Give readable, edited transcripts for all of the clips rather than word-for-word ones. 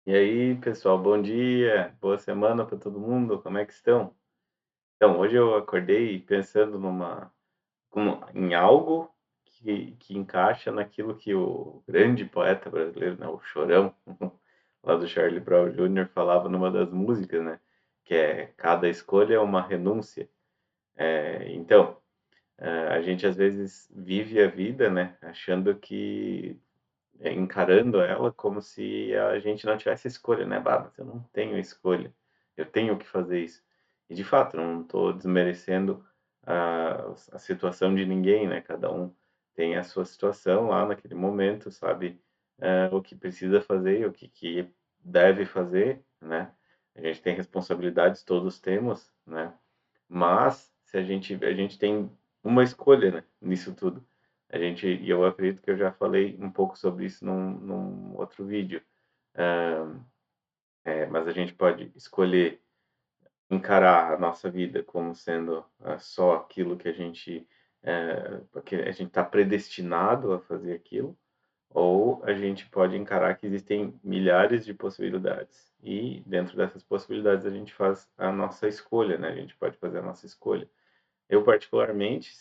E aí, pessoal, bom dia, boa semana para todo mundo, como é que estão? Então, hoje eu acordei pensando em algo que encaixa naquilo que o grande poeta brasileiro, né, o Chorão, lá do Charlie Brown Jr., falava numa das músicas, né, que é cada escolha é uma renúncia. Então, a gente às vezes vive a vida, né, achando que encarando ela como se a gente não tivesse escolha, né, "Bah, mas eu não tenho escolha, eu tenho que fazer isso". E de fato, não estou desmerecendo a situação de ninguém, né, cada um tem a sua situação lá naquele momento, sabe, o que precisa fazer e o que deve fazer, né. A gente tem responsabilidades, todos temos, né, mas se a gente tem uma escolha, né, nisso tudo. E eu acredito que eu já falei um pouco sobre isso num outro vídeo. Hã, mas a gente pode escolher encarar a nossa vida como sendo, só aquilo que a gente, porque a gente está predestinado a fazer aquilo, ou a gente pode encarar que existem milhares de possibilidades, e dentro dessas possibilidades a gente faz a nossa escolha, né, a gente pode fazer a nossa escolha. Eu particularmente,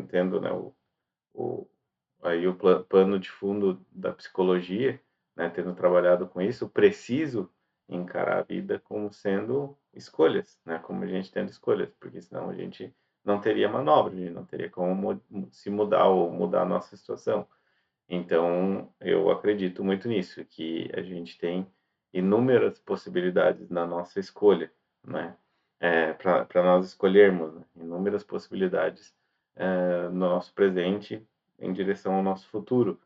tendo, né, o aí o pano de fundo da psicologia, né, tendo trabalhado com isso, preciso encarar a vida como sendo escolhas, né, como a gente tendo escolhas, porque senão a gente não teria manobra, a gente não teria como se mudar ou mudar a nossa situação. Então, eu acredito muito nisso, que a gente tem inúmeras possibilidades na nossa escolha, né, pra nós escolhermos, né, inúmeras possibilidades, no nosso presente em direção ao nosso futuro.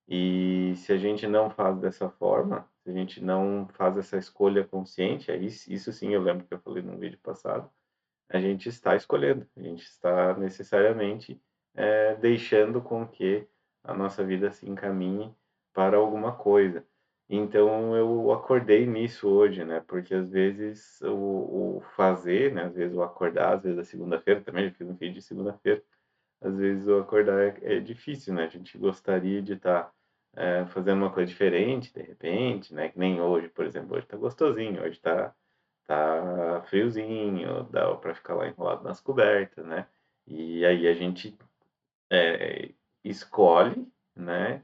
E se a gente não faz dessa forma, se a gente não faz essa escolha consciente, aí isso sim eu lembro que eu falei no vídeo passado, a gente está escolhendo, a gente está necessariamente, deixando com que a nossa vida se encaminhe para alguma coisa. Então eu acordei nisso hoje, né, porque às vezes o fazer, né, às vezes o acordar, às vezes a segunda-feira também, eu fiz um vídeo de segunda-feira, às vezes o acordar é difícil, né, a gente gostaria de estar, fazendo uma coisa diferente, de repente, né, que nem hoje, por exemplo, hoje tá gostosinho, hoje tá friozinho, dá para ficar lá enrolado nas cobertas, né, e aí a gente, escolhe, né,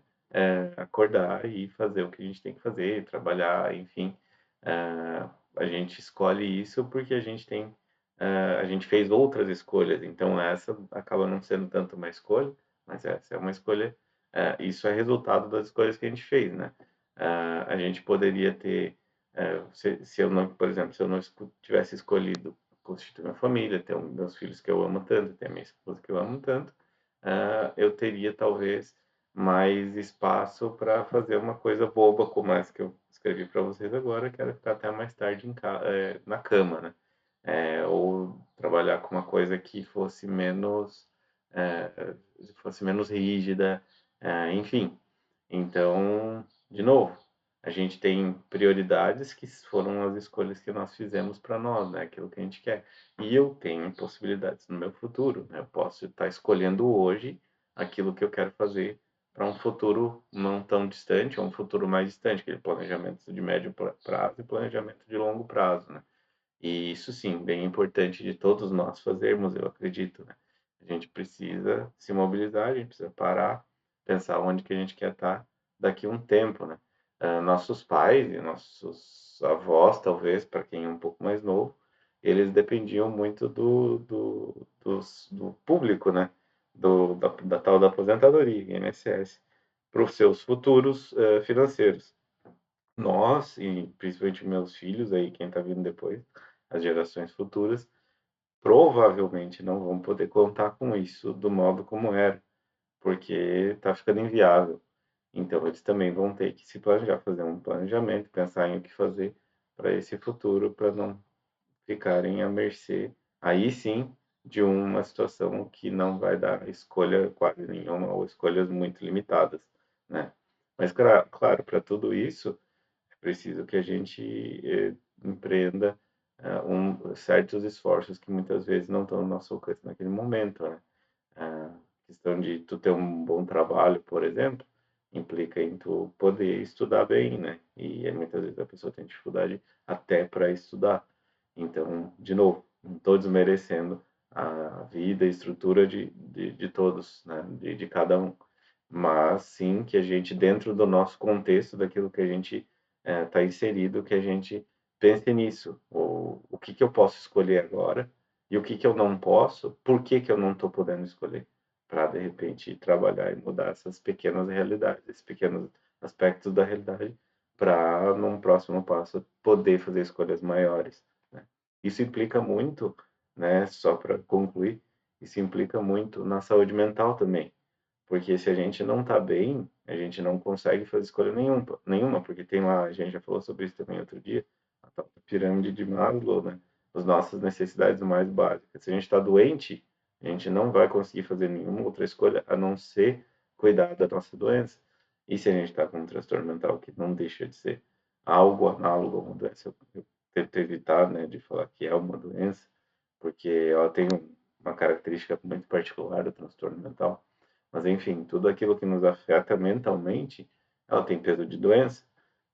acordar e fazer o que a gente tem que fazer, trabalhar, enfim. A gente escolhe isso porque a gente fez outras escolhas, então essa acaba não sendo tanto uma escolha, mas essa é uma escolha, isso é resultado das escolhas que a gente fez, né. A gente poderia ter, se eu não, por exemplo, se eu não tivesse escolhido constituir uma família, ter meus filhos que eu amo tanto, ter a minha esposa que eu amo tanto, eu teria talvez mais espaço para fazer uma coisa boba como essa que eu escrevi para vocês agora, que era ficar até mais tarde na cama, né. Ou trabalhar com uma coisa que fosse menos rígida, enfim. Então, de novo, a gente tem prioridades que foram as escolhas que nós fizemos para nós, né, aquilo que a gente quer. E eu tenho possibilidades no meu futuro, né, eu posso estar escolhendo hoje aquilo que eu quero fazer para um futuro não tão distante ou um futuro mais distante, aquele planejamento de médio prazo e planejamento de longo prazo, né. E isso sim, bem importante de todos nós fazermos, eu acredito, né. A gente precisa se mobilizar, a gente precisa parar, pensar onde que a gente quer estar daqui a um tempo, né. Nossos pais e nossos avós, talvez, para quem é um pouco mais novo, eles dependiam muito do público, né, da tal da aposentadoria, INSS, para os seus futuros, financeiros. Nós, e principalmente meus filhos aí, quem está vindo depois, as gerações futuras, provavelmente não vão poder contar com isso do modo como era, porque está ficando inviável. Então eles também vão ter que se planejar, fazer um planejamento, pensar em o que fazer para esse futuro, para não ficarem à mercê, aí sim, de uma situação que não vai dar escolha quase nenhuma ou escolhas muito limitadas, né. Mas claro, para tudo isso é preciso que a gente, empreenda, certos esforços que muitas vezes não estão no nosso alcance naquele momento, né. Questão de tu ter um bom trabalho, por exemplo, implica em tu poder estudar bem, né? E aí muitas vezes a pessoa tem dificuldade até para estudar. Então, de novo, não estou desmerecendo a vida e estrutura de todos, né? De cada um. Mas sim que a gente, dentro do nosso contexto, daquilo que a gente está inserido, que a gente pense nisso. O que que eu posso escolher agora e o que que eu não posso, por que que eu não estou podendo escolher? Para, de repente, trabalhar e mudar essas pequenas realidades, esses pequenos aspectos da realidade, para, num próximo passo, poder fazer escolhas maiores, né. Isso implica muito, né, só para concluir, isso implica muito na saúde mental também, porque se a gente não está bem, a gente não consegue fazer escolha nenhuma, porque tem lá, a gente já falou sobre isso também outro dia, a tal da pirâmide de Maslow, né, as nossas necessidades mais básicas. Se a gente está doente, a gente não vai conseguir fazer nenhuma outra escolha a não ser cuidar da nossa doença. E se a gente está com um transtorno mental que não deixa de ser algo análogo a uma doença, eu tento evitar, né, de falar que é uma doença, porque ela tem uma característica muito particular do transtorno mental. Mas enfim, tudo aquilo que nos afeta mentalmente, ela tem peso de doença.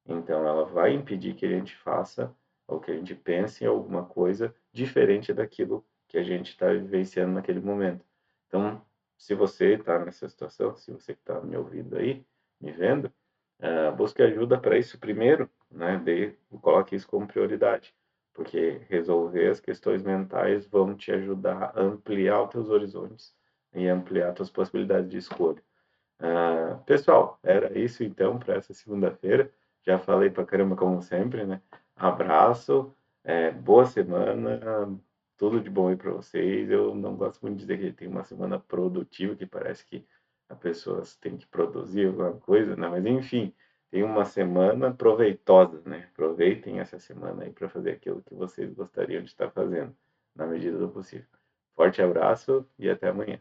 Então ela vai impedir que a gente faça ou que a gente pense em alguma coisa diferente daquilo que a gente está vivenciando naquele momento. Então, se você está nessa situação, se você está me ouvindo aí, me vendo, busque ajuda para isso primeiro, né? Coloque isso como prioridade, porque resolver as questões mentais vão te ajudar a ampliar os teus horizontes e ampliar tuas possibilidades de escolha. Pessoal, era isso então para essa segunda-feira. Já falei pra caramba, como sempre, né? Abraço, boa semana, tudo de bom aí para vocês. Eu não gosto muito de dizer que tem uma semana produtiva, que parece que as pessoas têm que produzir alguma coisa, né? Mas enfim, tem uma semana proveitosa, né? Aproveitem essa semana aí para fazer aquilo que vocês gostariam de estar fazendo, na medida do possível. Forte abraço e até amanhã.